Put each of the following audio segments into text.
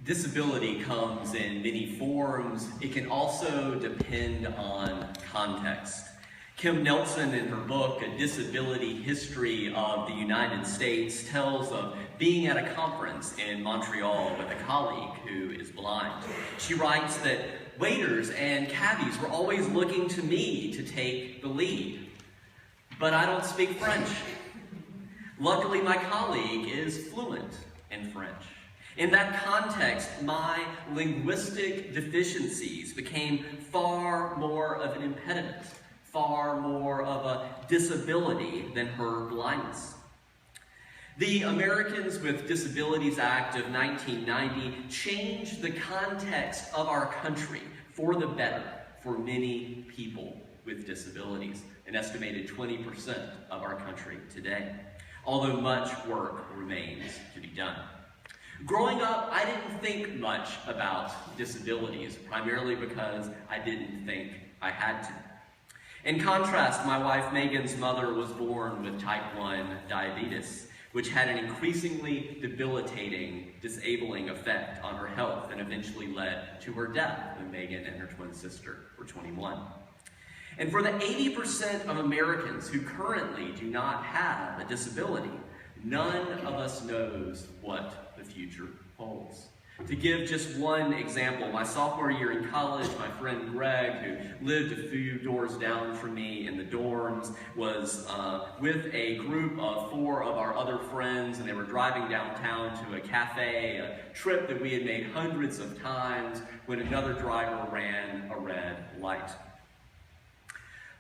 Disability comes in many forms. It can also depend on context. Kim Nelson, in her book, A Disability History of the United States, tells of being at a conference in Montreal with a colleague who is blind. She writes that waiters and cabbies were always looking to me to take the lead. But I don't speak French. Luckily, my colleague is fluent in French. In that context, my linguistic deficiencies became far more of an impediment, far more of a disability than her blindness. The Americans with Disabilities Act of 1990 changed the context of our country for the better for many people with disabilities, an estimated 20% of our country today, although much work remains to be done. Growing up, I didn't think much about disabilities, primarily because I didn't think I had to. In contrast, my wife Megan's mother was born with type 1 diabetes, which had an increasingly debilitating, disabling effect on her health and eventually led to her death when Megan and her twin sister were 21. And for the 80% of Americans who currently do not have a disability, none of us knows what the future holds. To give just one example, my sophomore year in college, my friend Gregg, who lived a few doors down from me in the dorms, was with a group of 4 of our other friends, and they were driving downtown to a cafe, a trip that we had made hundreds of times, when another driver ran a red light.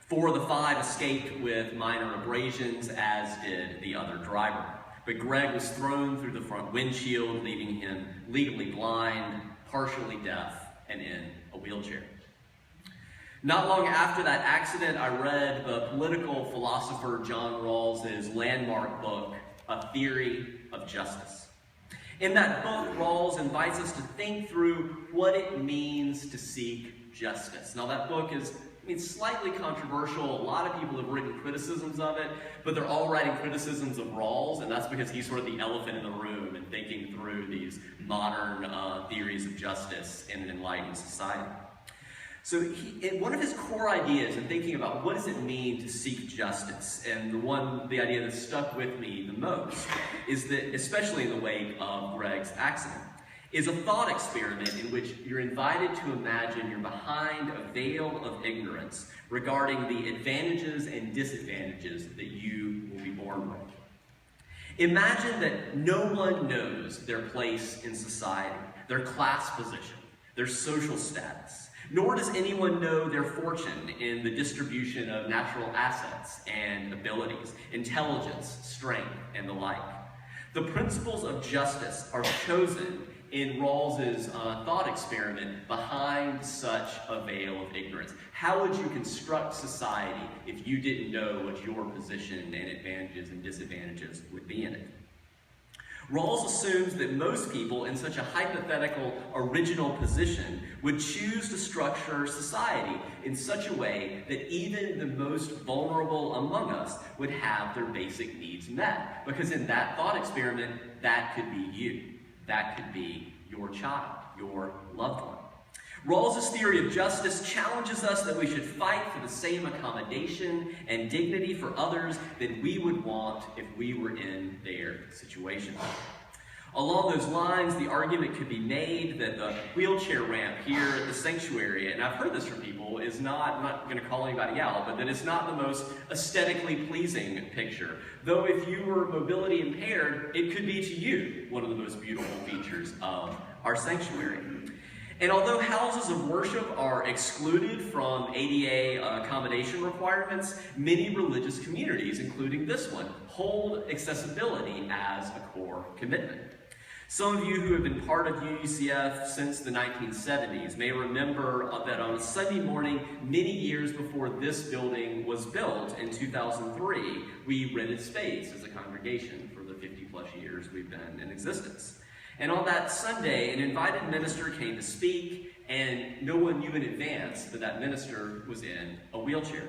4 of the 5 escaped with minor abrasions, as did the other driver. But Gregg was thrown through the front windshield, leaving him legally blind, partially deaf, and in a wheelchair. Not long after that accident, I read the political philosopher John Rawls's landmark book, A Theory of Justice. In that book, Rawls invites us to think through what it means to seek justice. Now, that book is slightly controversial. A lot of people have written criticisms of it, but they're all writing criticisms of Rawls, and that's because he's sort of the elephant in the room and thinking through these modern theories of justice in an enlightened society. So one of his core ideas in thinking about what does it mean to seek justice, and the idea that stuck with me the most, is that, especially in the wake of Gregg's accident, is a thought experiment in which you're invited to imagine you're behind a veil of ignorance regarding the advantages and disadvantages that you will be born with. Imagine that no one knows their place in society, their class position, their social status, nor does anyone know their fortune in the distribution of natural assets and abilities, intelligence, strength, and the like. The principles of justice are chosen in Rawls's thought experiment behind such a veil of ignorance. How would you construct society if you didn't know what your position and advantages and disadvantages would be in it? Rawls assumes that most people in such a hypothetical original position would choose to structure society in such a way that even the most vulnerable among us would have their basic needs met. Because in that thought experiment, that could be you. That could be your child, your loved one. Rawls's theory of justice challenges us that we should fight for the same accommodation and dignity for others that we would want if we were in their situation. Along those lines, the argument could be made that the wheelchair ramp here at the sanctuary, and I've heard this from people, is not, I'm not going to call anybody out, but that it's not the most aesthetically pleasing picture. Though if you were mobility impaired, it could be to you one of the most beautiful features of our sanctuary. And although houses of worship are excluded from ADA accommodation requirements, many religious communities, including this one, hold accessibility as a core commitment. Some of you who have been part of UUCF since the 1970s may remember that on a Sunday morning, many years before this building was built in 2003, we rented space as a congregation for the 50-plus years we've been in existence. And on that Sunday, an invited minister came to speak, and no one knew in advance that that minister was in a wheelchair.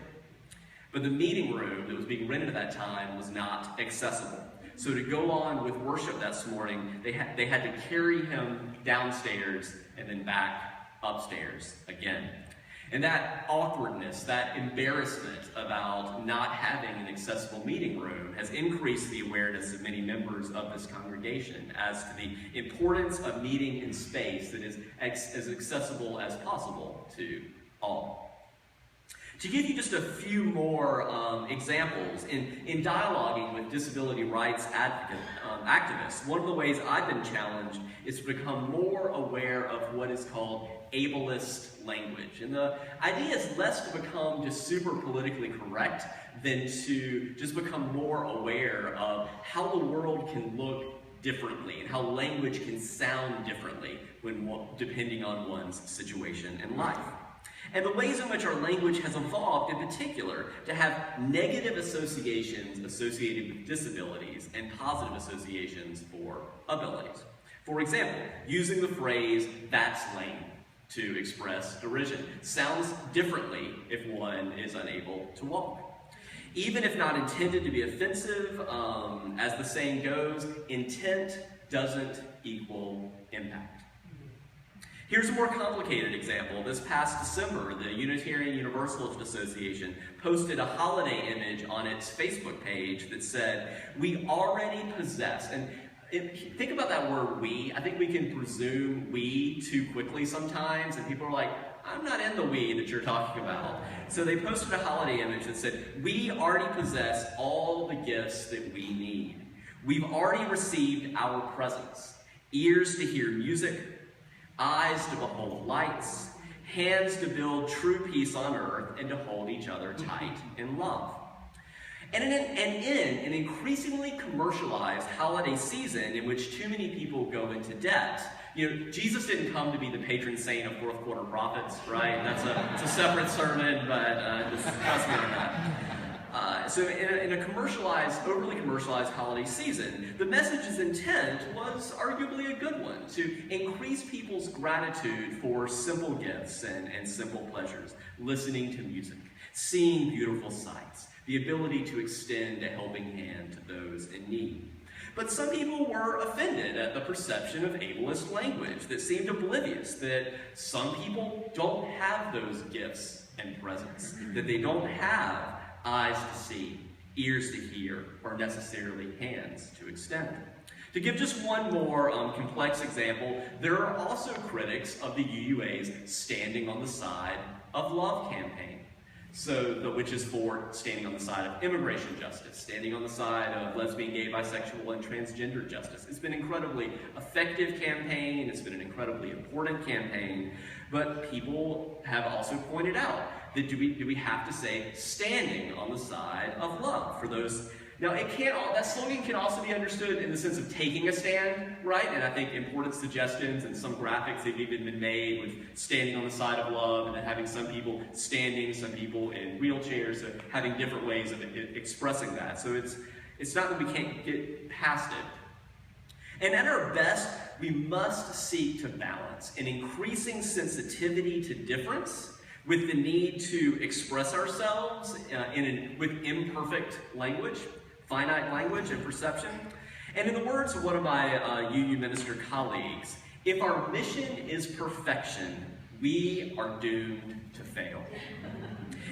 But the meeting room that was being rented at that time was not accessible. So to go on with worship that morning, they had to carry him downstairs and then back upstairs again. And that awkwardness, that embarrassment about not having an accessible meeting room has increased the awareness of many members of this congregation as to the importance of meeting in space that is as accessible as possible to all. To give you just a few more examples, in dialoguing with disability rights activists, one of the ways I've been challenged is to become more aware of what is called ableist language. And the idea is less to become just super politically correct than to just become more aware of how the world can look differently and how language can sound differently depending on one's situation in life. And the ways in which our language has evolved in particular to have negative associations associated with disabilities and positive associations for abilities. For example, using the phrase, "that's lame," to express derision sounds differently if one is unable to walk. Even if not intended to be offensive, as the saying goes, intent doesn't equal impact. Here's a more complicated example. This past December, the Unitarian Universalist Association posted a holiday image on its Facebook page that said, "We already possess," and think about that word "we." I think we can presume "we" too quickly sometimes, and people are like, "I'm not in the "we" that you're talking about." So they posted a holiday image that said, "We already possess all the gifts that we need. We've already received our presents, ears to hear music, eyes to behold lights, hands to build true peace on earth, and to hold each other tight in love." And in an increasingly commercialized holiday season in which too many people go into debt, Jesus didn't come to be the patron saint of fourth quarter profits, right? It's a separate sermon, but just trust me on that. So in a overly commercialized holiday season, the message's intent was arguably a good one, to increase people's gratitude for simple gifts and simple pleasures, listening to music, seeing beautiful sights, the ability to extend a helping hand to those in need. But some people were offended at the perception of ableist language that seemed oblivious that some people don't have those gifts and presents, that they don't have eyes to see, ears to hear, or necessarily hands to extend. To give just one more complex example, there are also critics of the UUA's Standing on the Side of Love campaign, which is for standing on the side of immigration justice, standing on the side of lesbian, gay, bisexual, and transgender justice. It's been an incredibly effective campaign, it's been an incredibly important campaign, but people have also pointed out that do we have to say standing on the side of love for those? Now, that slogan can also be understood in the sense of taking a stand, right? And I think important suggestions and some graphics have even been made with standing on the side of love and then having some people standing, some people in wheelchairs, so having different ways of expressing that. So it's not that we can't get past it. And at our best, we must seek to balance an increasing sensitivity to difference with the need to express ourselves with imperfect language, finite language and perception. And in the words of one of my UU minister colleagues, if our mission is perfection, we are doomed to fail.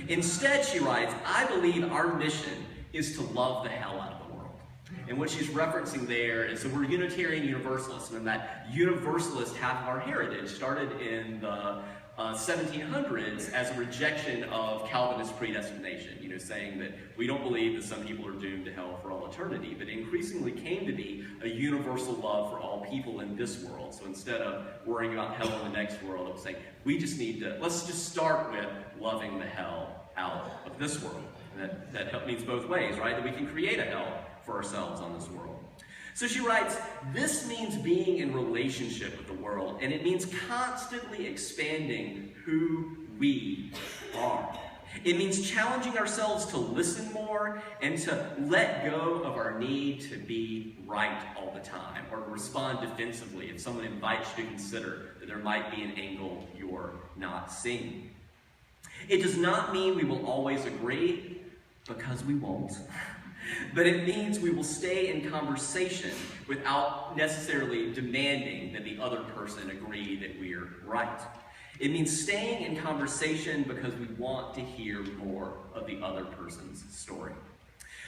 Instead, she writes, I believe our mission is to love the hell out of the world. And what she's referencing there is that we're Unitarian Universalists, and that Universalist half of our heritage started in the 1700s as a rejection of Calvinist predestination, saying that we don't believe that some people are doomed to hell for all eternity, but increasingly came to be a universal love for all people in this world. So instead of worrying about hell in the next world, it was saying, let's just start with loving the hell out of this world. And that means both ways, right? That we can create a hell for ourselves on this world. So she writes, this means being in relationship with the world, and it means constantly expanding who we are. It means challenging ourselves to listen more and to let go of our need to be right all the time, or to respond defensively if someone invites you to consider that there might be an angle you're not seeing. It does not mean we will always agree, because we won't. but it means we will stay in conversation without necessarily demanding that the other person agree that we're right. It means staying in conversation because we want to hear more of the other person's story.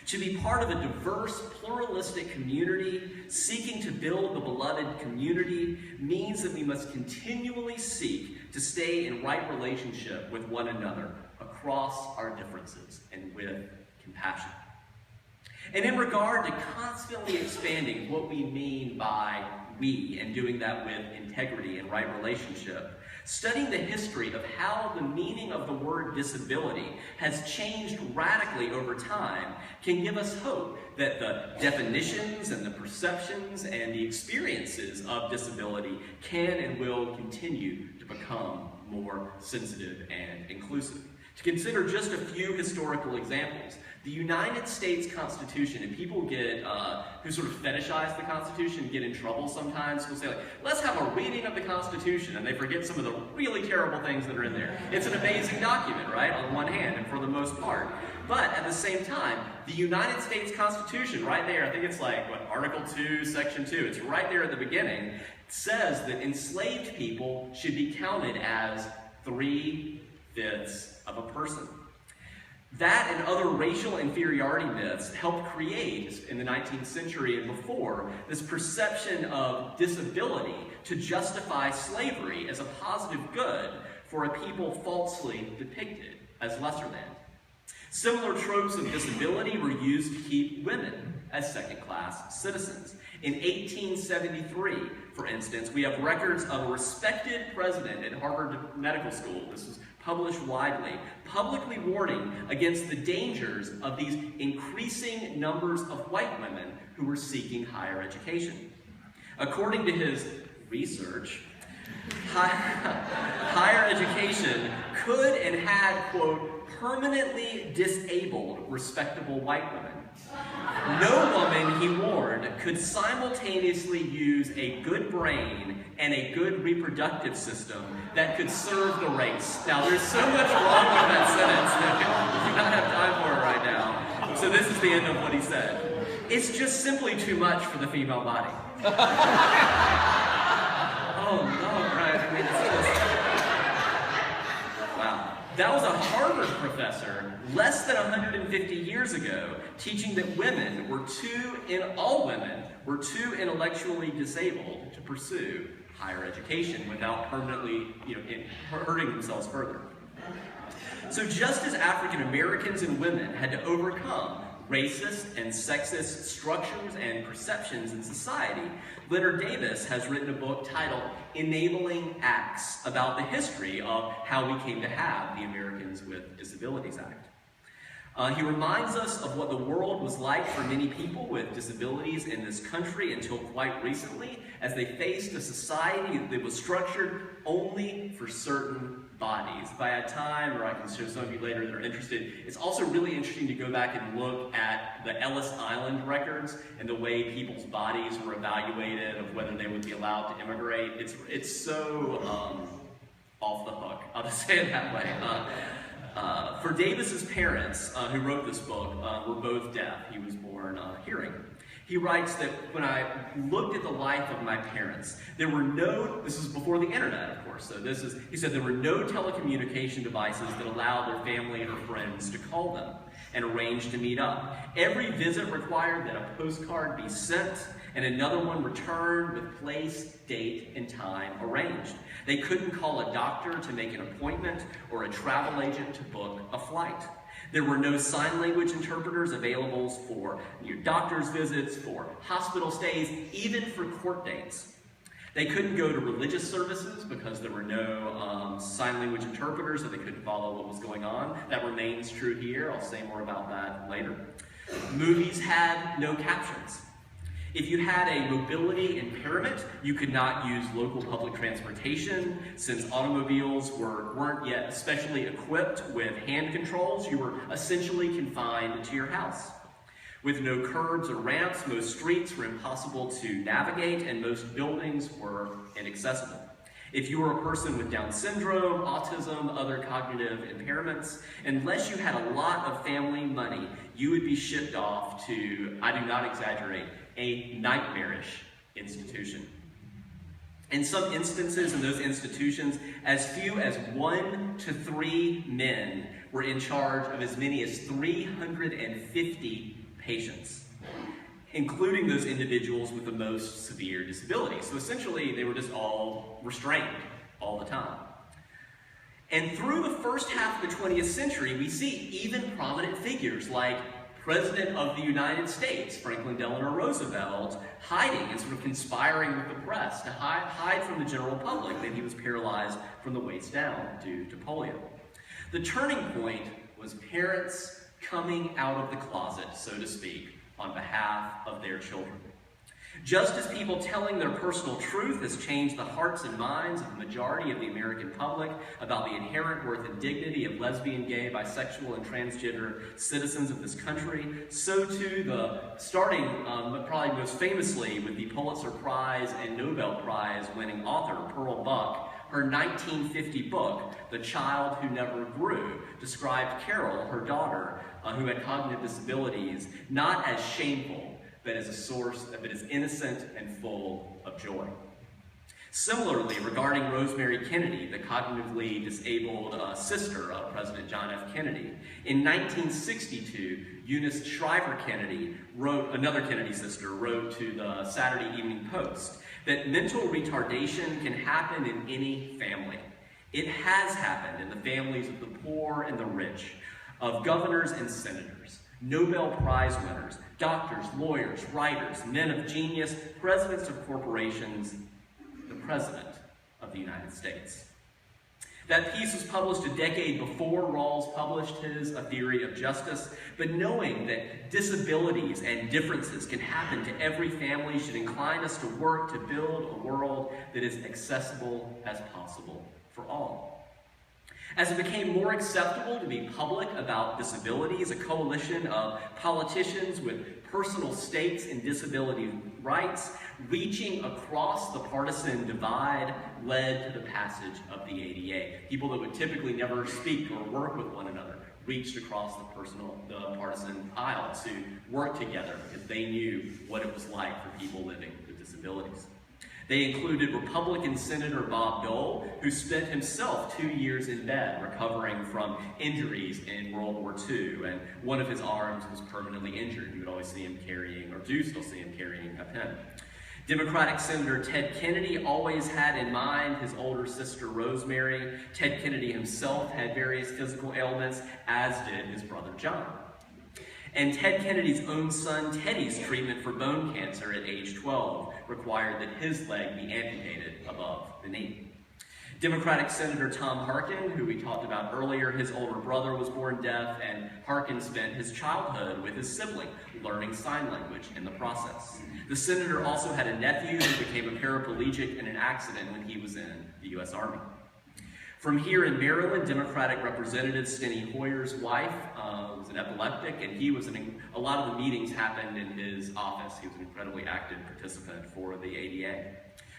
To be part of a diverse, pluralistic community seeking to build the beloved community means that we must continually seek to stay in right relationship with one another across our differences and with compassion. And in regard to constantly expanding what we mean by we and doing that with integrity and right relationship, studying the history of how the meaning of the word disability has changed radically over time can give us hope that the definitions and the perceptions and the experiences of disability can and will continue to become more sensitive and inclusive. To consider just a few historical examples, the United States Constitution, and people get, who sort of fetishize the Constitution, get in trouble sometimes. Will say, like, let's have a reading of the Constitution, and they forget some of the really terrible things that are in there. It's an amazing document, right, on one hand, and for the most part. But at the same time, the United States Constitution, right there, I think it's like, what, Article 2, Section 2, it's right there at the beginning, says that enslaved people should be counted as 3/5 of a person. That and other racial inferiority myths helped create, in the 19th century and before, this perception of disability to justify slavery as a positive good for a people falsely depicted as lesser than. Similar tropes of disability were used to keep women as second-class citizens. In 1873, for instance, we have records of a respected president at Harvard Medical School, this was published widely, publicly warning against the dangers of these increasing numbers of white women who were seeking higher education. According to his research, higher education could and had, quote, permanently disabled respectable white women. No woman, he warned, could simultaneously use a good brain and a good reproductive system that could serve the race. Now, there's so much wrong with that sentence that we do not have time for it right now. So this is the end of what he said. It's just simply too much for the female body. Oh, no, right. I mean, wow. That was a Harvard professor less than 150 years ago teaching that all women were too intellectually disabled to pursue higher education without permanently, hurting themselves further. So just as African Americans and women had to overcome racist and sexist structures and perceptions in society, Leonard Davis has written a book titled Enabling Acts about the history of how we came to have the Americans with Disabilities Act. He reminds us of what the world was like for many people with disabilities in this country until quite recently, as they faced a society that was structured only for certain bodies. By a time, or I can show some of you later that are interested, it's also really interesting to go back and look at the Ellis Island records and the way people's bodies were evaluated, of whether they would be allowed to immigrate. It's so off the hook, I'll just say it that way. For Davis's parents, who wrote this book, were both deaf. He was born hearing. He writes that when I looked at the life of my parents, there were this is before the internet, of course, he said there were no telecommunication devices that allowed their family or friends to call them and arrange to meet up. Every visit required that a postcard be sent and another one returned with place, date, and time arranged. They couldn't call a doctor to make an appointment or a travel agent to book a flight. There were no sign language interpreters available for doctor's visits, for hospital stays, even for court dates. They couldn't go to religious services because there were no sign language interpreters, so they couldn't follow what was going on. That remains true here. I'll say more about that later. Movies had no captions. If you had a mobility impairment, you could not use local public transportation. Since automobiles weren't yet especially equipped with hand controls, you were essentially confined to your house. With no curbs or ramps, most streets were impossible to navigate and most buildings were inaccessible. If you were a person with Down syndrome, autism, other cognitive impairments, unless you had a lot of family money, you would be shipped off to, I do not exaggerate, a nightmarish institution. In some instances in those institutions, as few as 1 to 3 men were in charge of as many as 350 patients, including those individuals with the most severe disabilities. So essentially, they were just all restrained all the time. And through the first half of the 20th century, we see even prominent figures like President of the United States, Franklin Delano Roosevelt, hiding and sort of conspiring with the press to hide from the general public that he was paralyzed from the waist down due to polio. The turning point was parents coming out of the closet, so to speak, on behalf of their children. Just as people telling their personal truth has changed the hearts and minds of the majority of the American public about the inherent worth and dignity of lesbian, gay, bisexual, and transgender citizens of this country, so too starting probably most famously with the Pulitzer Prize and Nobel Prize winning author Pearl Buck. Her 1950 book, The Child Who Never Grew, described Carol, her daughter, who had cognitive disabilities, not as shameful, but as a source that is innocent and full of joy. Similarly, regarding Rosemary Kennedy, the cognitively disabled sister of President John F. Kennedy, in 1962, Eunice Shriver Kennedy, another Kennedy sister, wrote to the Saturday Evening Post that mental retardation can happen in any family. It has happened in the families of the poor and the rich, of governors and senators, Nobel Prize winners, doctors, lawyers, writers, men of genius, presidents of corporations, the President of the United States. That piece was published a decade before Rawls published his A Theory of Justice, but knowing that disabilities and differences can happen to every family should incline us to work to build a world that is accessible as possible for all. As it became more acceptable to be public about disabilities, a coalition of politicians with personal stakes in disability rights, reaching across the partisan divide, led to the passage of the ADA. People that would typically never speak or work with one another reached across the partisan aisle to work together because they knew what it was like for people living with disabilities. They included Republican Senator Bob Dole, who spent himself 2 years in bed recovering from injuries in World War II, and one of his arms was permanently injured. You would always see him carrying, or do still see him carrying, a pen. Democratic Senator Ted Kennedy always had in mind his older sister Rosemary. Ted Kennedy himself had various physical ailments, as did his brother John. And Ted Kennedy's own son, Teddy's treatment for bone cancer at age 12 required that his leg be amputated above the knee. Democratic Senator Tom Harkin, who we talked about earlier, his older brother was born deaf, and Harkin spent his childhood with his sibling, learning sign language in the process. The senator also had a nephew who became a paraplegic in an accident when he was in the U.S. Army. From here in Maryland, Democratic Representative Steny Hoyer's wife was an epileptic, and he was a lot of the meetings happened in his office. He was an incredibly active participant for the ADA.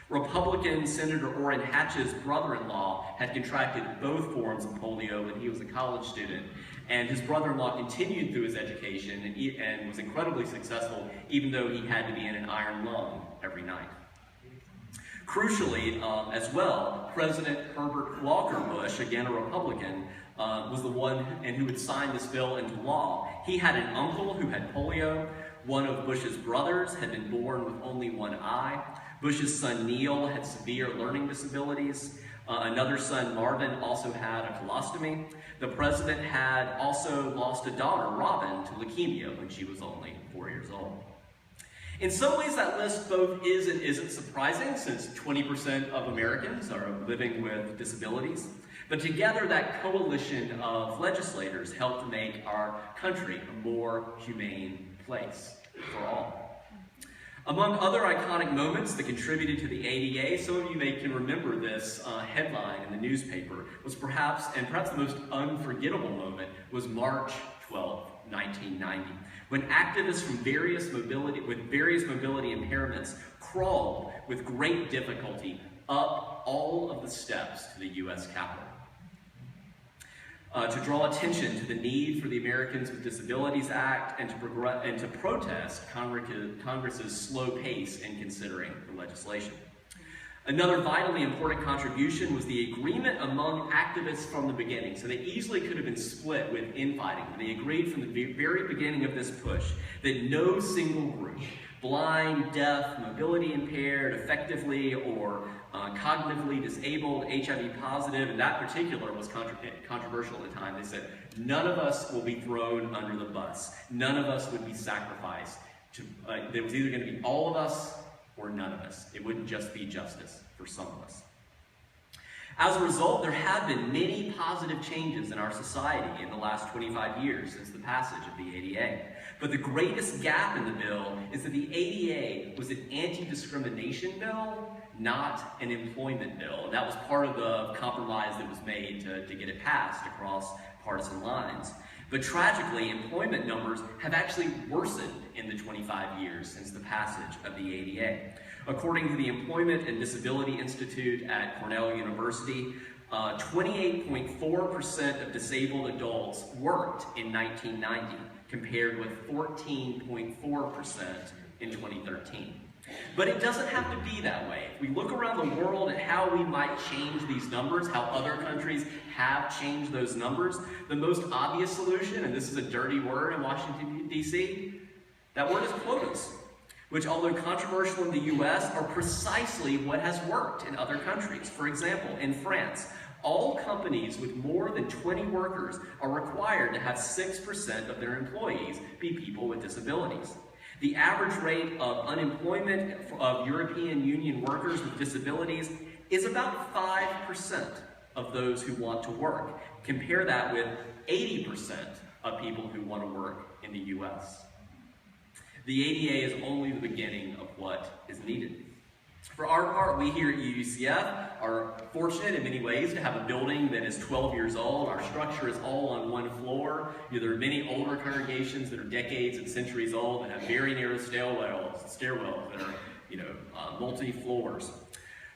Republican Senator Orrin Hatch's brother-in-law had contracted both forms of polio when he was a college student, and his brother-in-law continued through his education and was incredibly successful, even though he had to be in an iron lung every night. Crucially, as well, President Herbert Walker Bush, again a Republican, was the one who had signed this bill into law. He had an uncle who had polio. One of Bush's brothers had been born with only one eye. Bush's son Neil had severe learning disabilities. Another son, Marvin, also had a colostomy. The president had also lost a daughter, Robin, to leukemia when she was only 4 years old. In some ways, that list both is and isn't surprising, since 20% of Americans are living with disabilities. But together, that coalition of legislators helped make our country a more humane place for all. Among other iconic moments that contributed to the ADA, some of you can remember this headline in the newspaper, was perhaps the most unforgettable moment was March 12, 1990. When activists with various mobility impairments crawled with great difficulty up all of the steps to the U.S. Capitol to draw attention to the need for the Americans with Disabilities Act and to protest Congress's slow pace in considering the legislation. Another vitally important contribution was the agreement among activists from the beginning. So they easily could have been split with infighting. They agreed from the very beginning of this push that no single group, blind, deaf, mobility impaired, effectively or cognitively disabled, HIV positive, and that particular was controversial at the time. They said, none of us will be thrown under the bus. None of us would be sacrificed. There was either going to be all of us or none of us. It wouldn't just be justice for some of us. As a result, there have been many positive changes in our society in the last 25 years since the passage of the ADA. But the greatest gap in the bill is that the ADA was an anti-discrimination bill, not an employment bill. And that was part of the compromise that was made to get it passed across partisan lines. But tragically, employment numbers have actually worsened in the 25 years since the passage of the ADA. According to the Employment and Disability Institute at Cornell University, 28.4% of disabled adults worked in 1990, compared with 14.4% in 2013. But it doesn't have to be that way. If we look around the world at how we might change these numbers, how other countries have changed those numbers, the most obvious solution, and this is a dirty word in Washington, D.C., that word is quotas, which, although controversial in the U.S., are precisely what has worked in other countries. For example, in France, all companies with more than 20 workers are required to have 6% of their employees be people with disabilities. The average rate of unemployment of European Union workers with disabilities is about 5% of those who want to work. Compare that with 80% of people who want to work in the U.S. The ADA is only the beginning of what is needed. For our part, we here at UCF are fortunate in many ways to have a building that is 12 years old. Our structure is all on one floor. There are many older congregations that are decades and centuries old that have very narrow stairwells that are, multi-floors.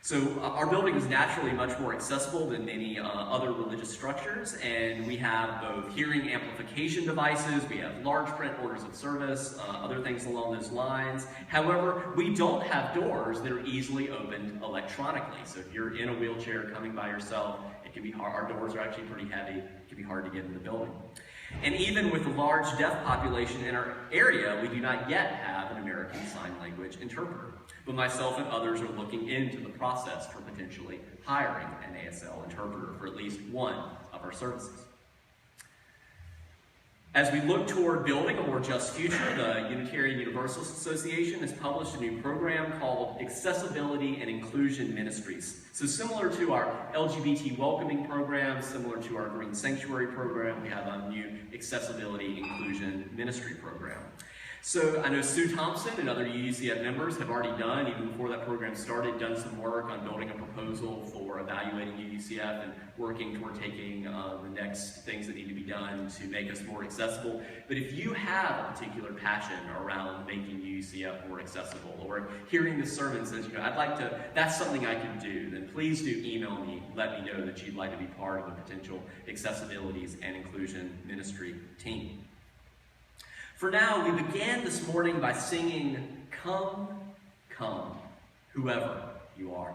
So our building is naturally much more accessible than many other religious structures, and we have both hearing amplification devices, we have large print orders of service, other things along those lines. However, we don't have doors that are easily opened electronically. So if you're in a wheelchair coming by yourself, it can be hard. Our doors are actually pretty heavy. It can be hard to get in the building. And even with the large deaf population in our area, we do not yet have an American Sign Language interpreter. But myself and others are looking into the process for potentially hiring an ASL interpreter for at least one of our services. As we look toward building a more just future, the Unitarian Universalist Association has published a new program called Accessibility and Inclusion Ministries. So similar to our LGBT welcoming program, similar to our Green Sanctuary program, we have a new Accessibility Inclusion Ministry program. So I know Sue Thompson and other UCF members have already done, even before that program started, done some work on building a proposal for evaluating UCF and working toward taking the next things that need to be done to make us more accessible. But if you have a particular passion around making UCF more accessible, or hearing this sermon says, I'd like to, that's something I can do, then please do email me, let me know that you'd like to be part of a potential accessibilities and inclusion ministry team. For now, we began this morning by singing, "Come, Come, Whoever You Are."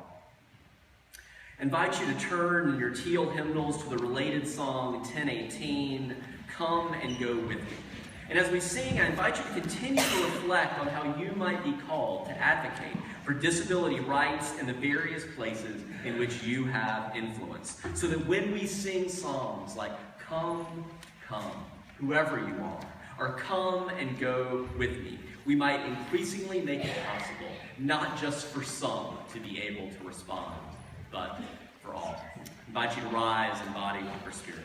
I invite you to turn in your teal hymnals to the related song 1018, "Come and Go With Me." And as we sing, I invite you to continue to reflect on how you might be called to advocate for disability rights in the various places in which you have influence, so that when we sing songs like "Come, Come, Whoever You Are," or "Come and Go With Me," we might increasingly make it possible, not just for some to be able to respond, but for all. I invite you to rise in body or spirit.